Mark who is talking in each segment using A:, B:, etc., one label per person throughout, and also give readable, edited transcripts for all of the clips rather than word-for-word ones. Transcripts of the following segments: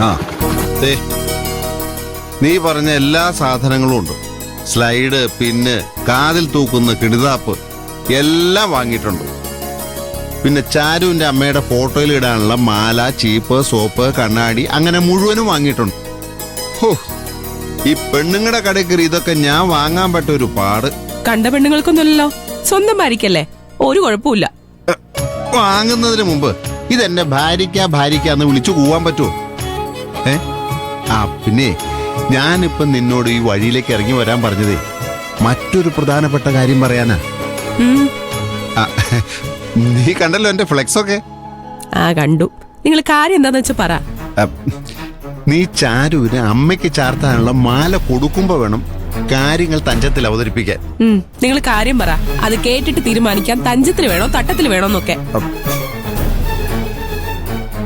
A: ആ ദേ, നീ പറഞ്ഞ എല്ലാ സാധനങ്ങളും ഉണ്ട്. സ്ലൈഡ്, പിന്ന്, കാതിൽ തൂക്കുന്ന കിടുതാപ്പ് എല്ലാം വാങ്ങിയിട്ടുണ്ട്. പിന്നെ ചാരുവിന്റെ അമ്മയുടെ ഫോട്ടോയിൽ ഇടാനുള്ള മാല, ചീപ്പ്, സോപ്പ്, കണ്ണാടി അങ്ങനെ മുഴുവനും വാങ്ങിയിട്ടുണ്ട്. ഹോ, ഈ പെണ്ണുങ്ങളുടെ കടയിൽ കയറി ഇതൊക്കെ ഞാൻ വാങ്ങാൻ പറ്റ ഒരു പാട്.
B: കണ്ട പെണ്ണുങ്ങൾക്കൊന്നുമല്ലോ, സ്വന്തം ഭാര്യക്കല്ലേ, ഒരു കുഴപ്പമില്ല.
A: വാങ്ങുന്നതിന് മുമ്പ് ഇതെന്നെ ഭാര്യക്കാന്ന് വിളിച്ചു കൂവാൻ പറ്റുമോ? പിന്നെ ഞാനിപ്പം നിന്നോട് ഈ വഴിയിലേക്ക് ഇറങ്ങി വരാൻ പറഞ്ഞതേ മറ്റൊരു പ്രധാനപ്പെട്ട കാര്യം പറയാനാ. നീ കണ്ടല്ലോ എന്റെ ഫ്ലെക്സ് ഒക്കെ?
B: ആ കണ്ടു. നിങ്ങൾ കാര്യം എന്താന്ന് വെച്ചാ പറ.
A: നീ ചാരുവിന് അമ്മയ്ക്ക് ചാർത്താനുള്ള മാല കൊടുക്കുമ്പോ വേണം കാര്യങ്ങൾ തഞ്ചത്തിൽ അവതരിപ്പിക്കാൻ.
B: നിങ്ങൾ കാര്യം പറ, അത് കേട്ടിട്ട് തീരുമാനിക്കാൻ തഞ്ചത്തിൽ വേണോ തട്ടത്തിൽ വേണോന്നൊക്കെ.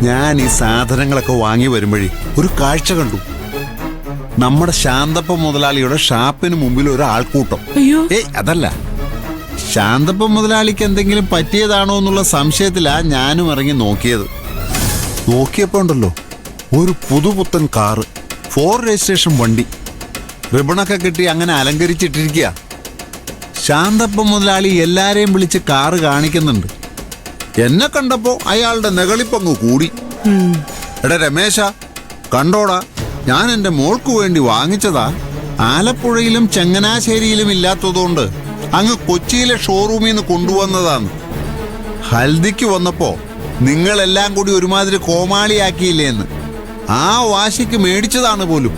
A: ഞാൻ ഈ സാധനങ്ങളൊക്കെ വാങ്ങി വരുമ്പോഴേ ഒരു കാഴ്ച കണ്ടു. നമ്മുടെ ശാന്തപ്പ മുതലാളിയുടെ ഷാപ്പിന് മുമ്പിൽ ഒരു ആൾക്കൂട്ടം. അതല്ല, ശാന്തപ്പ മുതലാളിക്ക് എന്തെങ്കിലും പറ്റിയതാണോ എന്നുള്ള സംശയത്തിലാ ഞാനും ഇറങ്ങി നോക്കിയത്. നോക്കിയപ്പോ ഉണ്ടല്ലോ ഒരു പുതുപുത്തൻ കാറ്, 4 രജിസ്ട്രേഷൻ വണ്ടി, റിബണൊക്കെ കിട്ടി അങ്ങനെ അലങ്കരിച്ചിട്ടിരിക്കുക. ശാന്തപ്പ മുതലാളി എല്ലാരെയും വിളിച്ച് കാറ് കാണിക്കുന്നുണ്ട്. എന്നെ കണ്ടപ്പോ അയാളുടെ നെകളിപ്പങ്ങ് കൂടി. എടാ രമേശ, കണ്ടോടാ, ഞാൻ എന്റെ മോൾക്ക് വേണ്ടി വാങ്ങിച്ചതാ. ആലപ്പുഴയിലും ചങ്ങനാശ്ശേരിയിലും ഇല്ലാത്തതുകൊണ്ട് അങ്ങ് കൊച്ചിയിലെ ഷോറൂമിൽ നിന്ന് കൊണ്ടുവന്നതാണ്. ഹൽദിക്ക് വന്നപ്പോ നിങ്ങളെല്ലാം കൂടി ഒരുമാതിരി കോമാളിയാക്കിയില്ലേന്ന് ആ വാശിക്ക് മേടിച്ചതാണ് പോലും.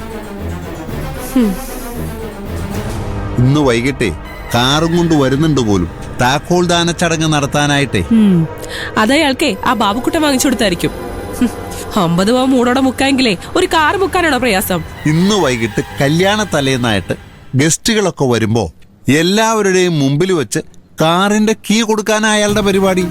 A: ഇന്ന് വൈകിട്ടേ കാറും കൊണ്ട് വരുന്നുണ്ട് പോലും, താക്കോൽ ദാന ചടങ്ങ് നടത്താനായിട്ടേ.
B: അതയാൾക്കേ ആ ബാബുക്കുട്ടൻ വാങ്ങിച്ചു കൊടുത്തായിരിക്കും. 50 പവൻ മൂടോടെ മുക്കായെങ്കിലേ ഒരു കാറ് മുക്കാനാണോ പ്രയാസം?
A: ഇന്ന് വൈകിട്ട് കല്യാണ തലേന്നായിട്ട് ഗസ്റ്റുകളൊക്കെ വരുമ്പോ എല്ലാവരുടെയും മുമ്പിൽ വെച്ച് കാറിന്റെ കീ കൊടുക്കാനാ അയാളുടെ പരിപാടി.